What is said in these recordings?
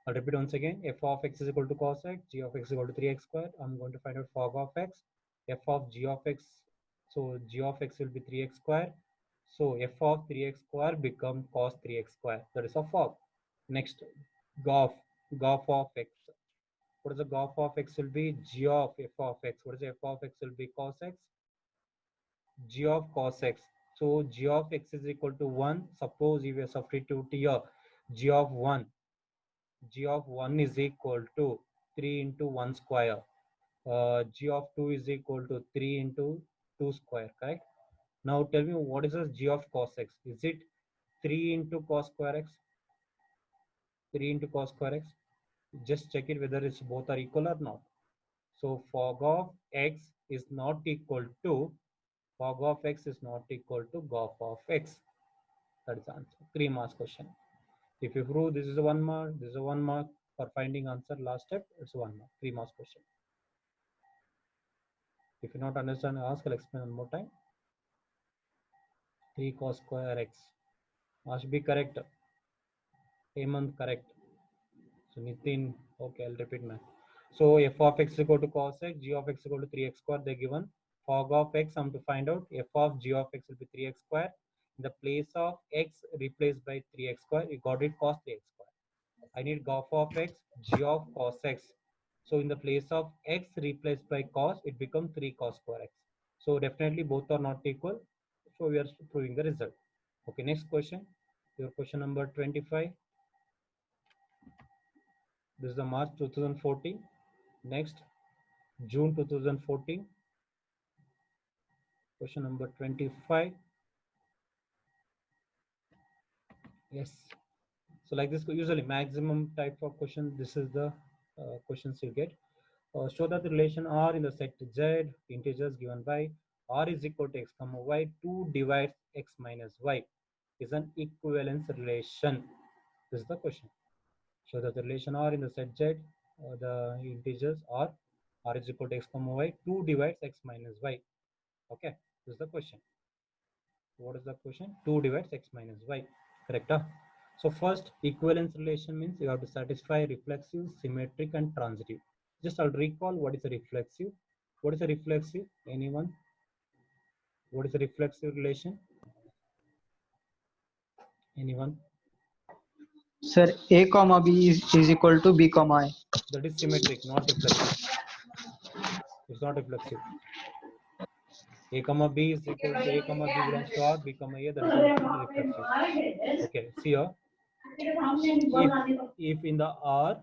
I'll repeat once again. F of x is equal to cos x, g of x is equal to 3x squared. I'm going to find out fog of x. F of g of x, so g of x will be 3x squared. So f of 3x squared become cos 3x squared. That is a fog. Next, gof of x. What is the gof of x will be? G of f of x. What is f of x will be? Cos x. G of cos x. So g of x is equal to 1. Suppose if you substitute here, g of 1 is equal to 3 into 1 square. G of 2 is equal to 3 into 2 square, correct? Now tell me, what is the g of cos x? Is it 3 into cos square x? 3 into cos square x? Just check it whether it's both are equal or not. So fog of x is not equal to gof of x. That is the answer. 3 marks question. If you prove this is a 1 mark, this is a 1 mark. For finding answer last step, it's 1 mark. 3 marks question. If you not understand, ask. I'll explain one more time. 3 cos square x. Must be correct. Hemant correct. So Nitin, okay, I'll repeat man. So f of x is equal to cos x, g of x is equal to 3x square. They're given. Fog of x, I'm to find out. F of g of x will be 3x square. In the place of x replaced by 3x square, you got it cos 3x square. I need gof of x, g of cos x. So in the place of x replaced by cos, it becomes 3 cos square x. So definitely both are not equal. So we are proving the result. Okay, next question. Your question number 25. This is the March 2014. Next, June 2014. Question number 25. Yes. So like this, usually maximum type of question, this is the questions you get. Show that the relation R in the set Z, integers given by R is equal to x comma y, 2 divides x minus y is an equivalence relation. This is the question. Show that the relation R in the set Z, the integers R is equal to x comma y, 2 divides x minus y. Okay, this is the question. What is the question? 2 divides x minus y. Correct? Huh? So first, equivalence relation means you have to satisfy reflexive, symmetric, and transitive. Just I'll recall what is a reflexive. What is a reflexive? Anyone? What is a reflexive relation? Anyone? Sir, A comma B is equal to B comma I. That is symmetric, not reflexive. It's not reflexive. A comma B is equal to A comma B belongs to R, B comma A, that is not reflexive. Okay, see here. If in the R,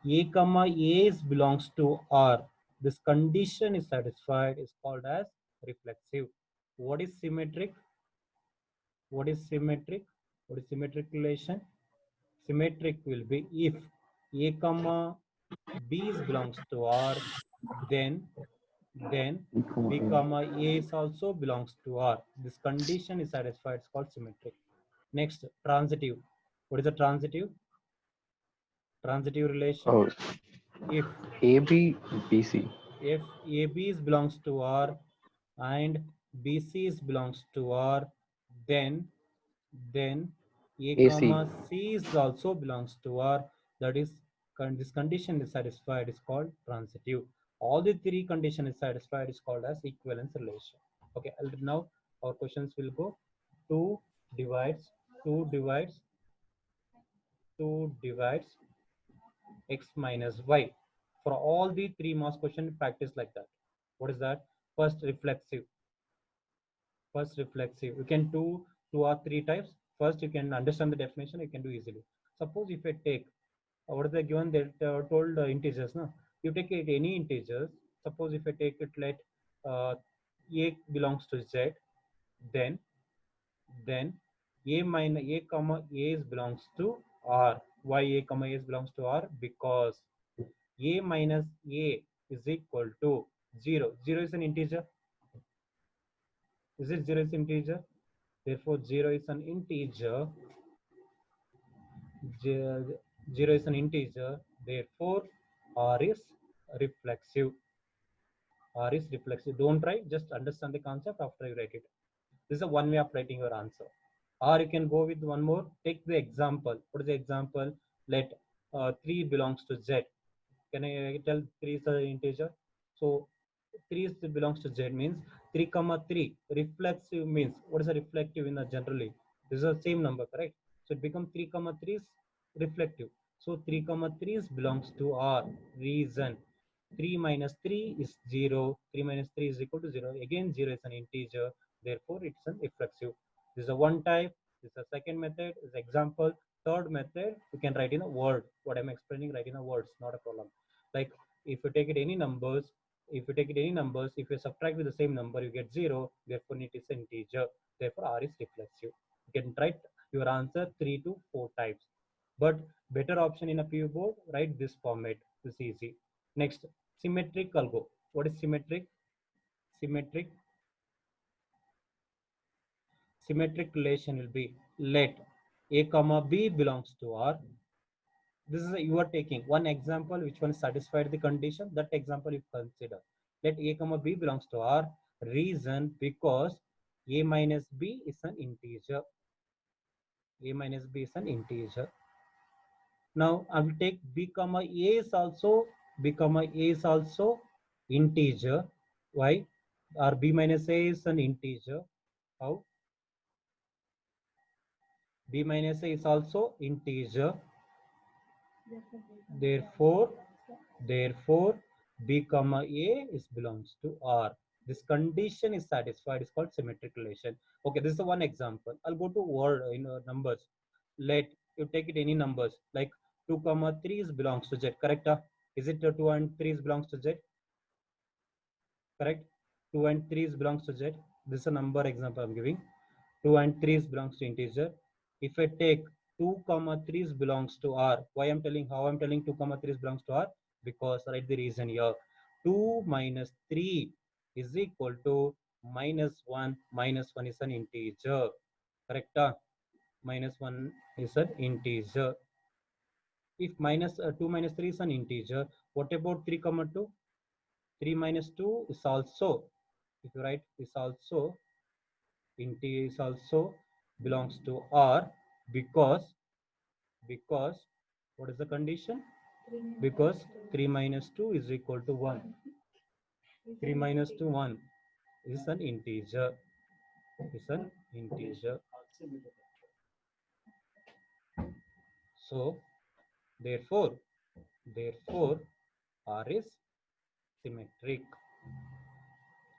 A comma A belongs to R, this condition is satisfied, is called as reflexive. What is symmetric? What is symmetric? What is symmetric relation? Symmetric will be if A comma B belongs to R, then B comma A is also belongs to R. This condition is satisfied, it's called symmetric. Next, transitive. What is a transitive? Transitive relation. Oh, If AB, BC. if AB belongs to R and BC belongs to R, then A AC. comma C is also belongs to R. That is, this condition is satisfied, is called transitive. All the three conditions is satisfied, is called as equivalence relation. Okay, now our questions will go 2 divides 2 divides x minus y. For all the 3 marks question, practice like that. What is that? First reflexive. You can do 2 or 3 types. First, you can understand the definition, you can do easily. Suppose if I take, what is the given, they told integers, no? You take it any integers. Suppose if I take it, let a belongs to z, then a minus a comma a belongs to r. Why a comma a belongs to r? Because a minus a is equal to 0. 0 is an integer. Is it 0 is integer? Therefore, 0 is an integer. 0 is an integer. Therefore, R is reflexive. R is reflexive. Don't try, just understand the concept after you write it. This is a one way of writing your answer. Or you can go with one more. Take the example. What is the example? Let 3 belongs to Z. Can I tell 3 is an integer? So 3 belongs to Z means 3 comma 3 reflexive means what is a reflective in the generally? This is the same number, correct? So it becomes 3 comma 3 is reflective. So 3 comma 3 is belongs to R. Reason 3 minus 3 is 0. 3 minus 3 is equal to 0. Again 0 is an integer. Therefore it's an reflexive. This is a one type. This is a second method. This is example. Third method you can write in a word. What I'm explaining, write in a words, not a problem. Like if you take it any numbers, if you subtract with the same number, you get 0. Therefore it is an integer. Therefore R is reflexive. You can write your answer 3 to 4 types. But better option in a PU board, write this format. This is easy. Next, symmetric I'll go. What is symmetric? Symmetric relation will be let A comma B belongs to R. This is you are taking one example which one satisfied the condition. That example you consider. Let A comma B belongs to R. Reason because A minus B is an integer. A minus B is an integer. Now I will take B comma A is also integer. Why? Or B minus A is an integer. How? B minus A is also integer. Therefore B comma A is belongs to R. This condition is satisfied. It's called symmetric relation. Okay, this is one example. I'll go to word numbers. Let you take it any numbers like 2 comma 3 is belongs to Z. Correct? Is it 2 and 3 is belongs to Z? Correct? 2 and 3 is belongs to Z. This is a number example I'm giving. 2 and 3 is belongs to integer. If I take 2 comma 3 is belongs to R, why I'm telling how I'm telling 2 comma 3 is belongs to R? Because write the reason here. 2 minus 3 is equal to minus 1. Minus 1 is an integer. Correct? Minus 1 is an integer. If minus 2 minus 3 is an integer, what about 3 comma 2? 3 minus 2 is also, if you write, is also belongs to R because what is the condition? Because 3 minus 2 is equal to 1. 3 minus 2 1 is an integer. So therefore R is symmetric.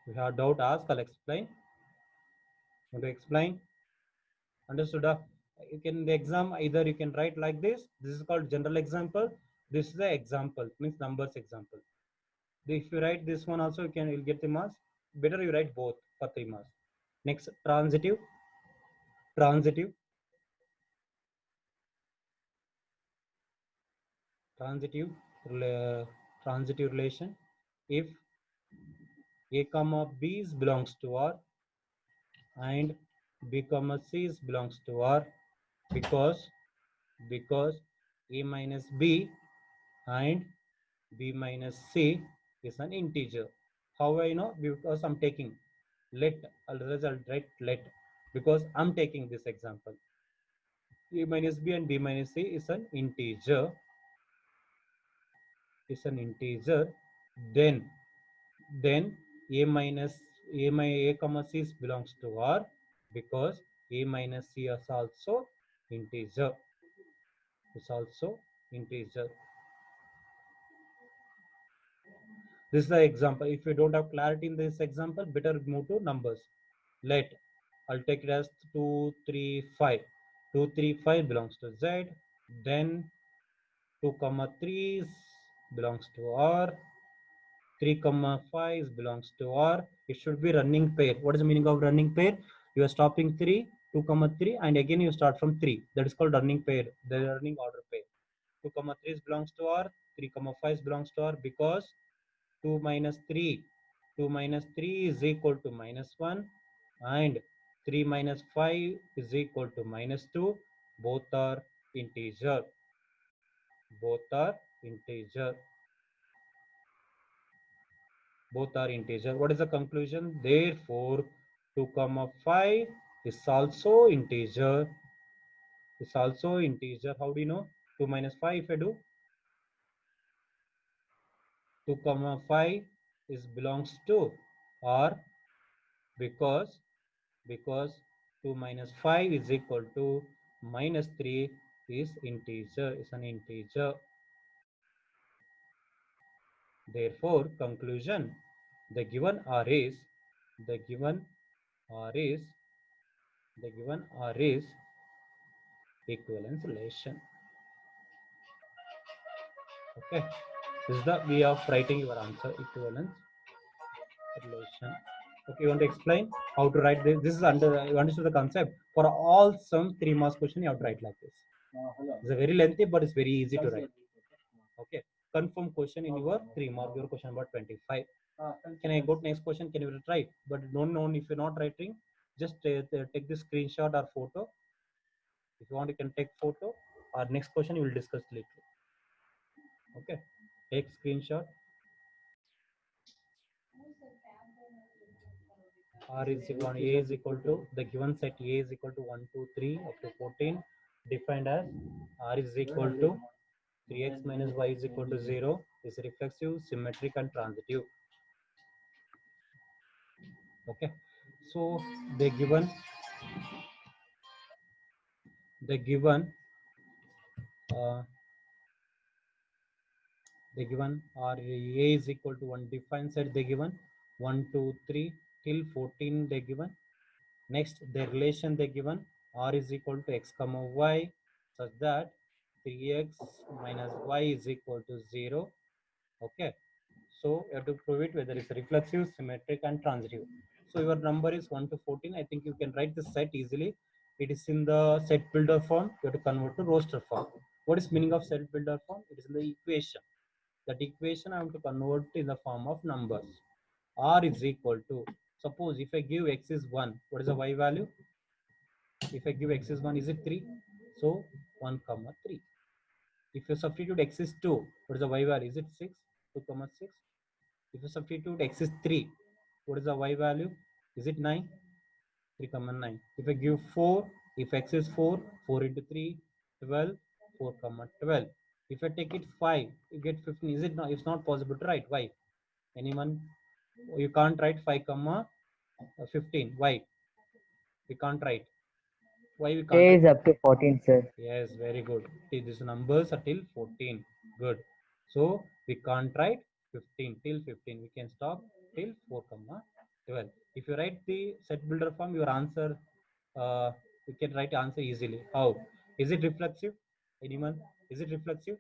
If you have doubt, ask. I'll explain. Want to explain? Understood? You can the exam either you can write like this. This is called general example. This is the example, means numbers example. If you write this one also, you'll get the marks. Better you write both for 3 marks. Next, transitive relation. If A comma B belongs to R and B comma C belongs to R because A minus B and B minus C is an integer. How I know? Because I'm taking let, I'll write let because I'm taking this example. A minus B and B minus C is an integer. Then A comma C belongs to R because A minus C is also integer. This is the example. If you don't have clarity in this example, better move to numbers. Let, I'll take it as 2, 3, 5. 2, 3, 5 belongs to Z. Then 2 comma 3 belongs to R. 3 comma 5 belongs to R. It should be running pair. What is the meaning of running pair? You are stopping 3, 2 comma 3, and again you start from 3. That is called running pair, the running order pair. 2 comma 3 belongs to R. 3 comma 5 belongs to R because 2 minus 3 is equal to minus 1 and 3 minus 5 is equal to minus 2. Both are integer. Both are integer. What is the conclusion? Therefore 2 comma 5 is also integer. How do you know? 2 minus 5 if I do 2 comma 5 is belongs to R because 2 minus 5 is equal to minus 3 is integer, is an integer. Therefore, conclusion, the given R is equivalence relation. Okay, this is the way of writing your answer, equivalence relation. Okay, you want to explain how to write this? This is you understood the concept. For all some 3 marks question, you have to write like this. It's a very lengthy, but it's very easy to write. Okay, confirm question in your 3 mark, your question about 25. Can I go to next question? Can you try? But don't know if you're not writing, just take the screenshot or photo. If you want, you can take photo. Or next question you will discuss later. Okay, take screenshot. R is equal to A is equal to the given set A is equal to 1, 2, 3 up to 14, defined as R is equal to 3x minus y is equal to 0 is reflexive, symmetric, and transitive. Okay, so they given uh, they given R A is equal to 1 defined set they given 1, 2, 3 till 14 they given. Next, the relation they given R is equal to x comma y such that 3x minus y is equal to 0. Okay, so you have to prove it whether it's reflexive, symmetric, and transitive. So your number is 1 to 14. I think you can write the set easily. It is in the set builder form. You have to convert to roster form. What is meaning of set builder form? It is in the equation. That equation I have to convert in the form of numbers. R is equal to, suppose if I give x is 1, what is the y value? If I give x is 1, is it 3? So 1 comma 3. If you substitute x is 2, what is the y value? Is it 6? 2 comma 6. If you substitute x is 3, what is the y value? Is it 9? 3 comma 9. If I give 4, if x is 4, 4 into 3, 12, 4 comma 12. If I take it 5, you get 15. Is it not? It's not possible to write. Why? Anyone? You can't write 5 comma 15. Why? We can't write. Why we can't A write? is up to 14, sir. Yes, very good. See, these numbers are till 14. Good. So we can't write 15 till 15. We can stop till 4 comma 12. If you write the set builder form, your answer, you can write answer easily. How? Is it reflexive? Anyone? Is it reflexive?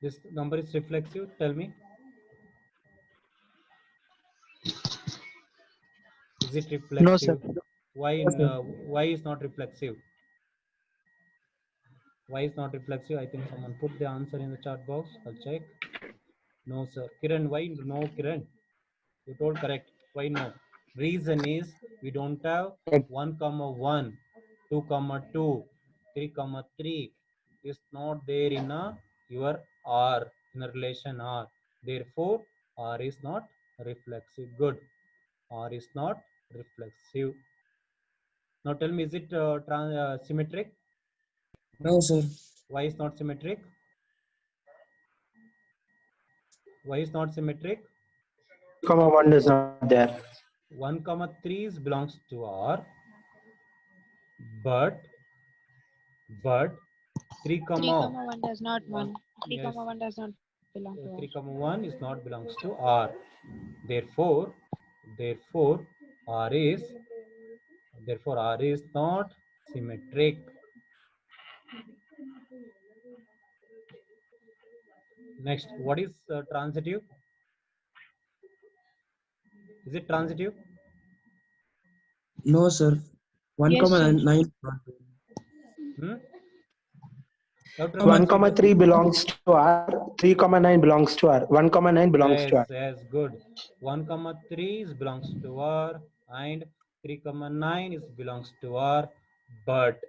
This number is reflexive. Tell me. Is it reflexive? No, sir. Why? No, sir. Why is not reflexive? Why is not reflexive? I think someone put the answer in the chat box. I'll check. No, sir. Kiran, why no, Kiran? You told correct. Why no? Reason is we don't have 1 comma 1, 2 comma 2, 3 comma 3. Is not there in your R, in a relation R. Therefore, R is not reflexive. Good. R is not reflexive. Now tell me, is it symmetric? No, sir. Why is not symmetric? Why is not symmetric? Comma 1 is not there. 1 comma 3 belongs to R, but 3 comma 1 does not 1. 3 yes, comma 1 does not belong to 3 us. comma 1 is not belongs to R. Therefore R is not symmetric. Next, what is transitive? Is it transitive? No, sir. 1 Yes, comma sir. 9. You have to 1 remember, comma 3 belongs to R. 3 comma 9 belongs to R. 1 comma 9 belongs to R. Yes, good. 1 comma 3 belongs to R and 3 comma 9 is belongs to R, but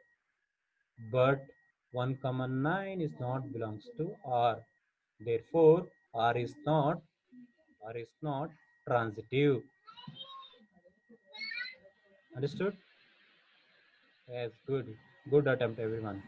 1 comma 9 is not belongs to R. Therefore, R is not transitive. Understood? Yes, good attempt, everyone.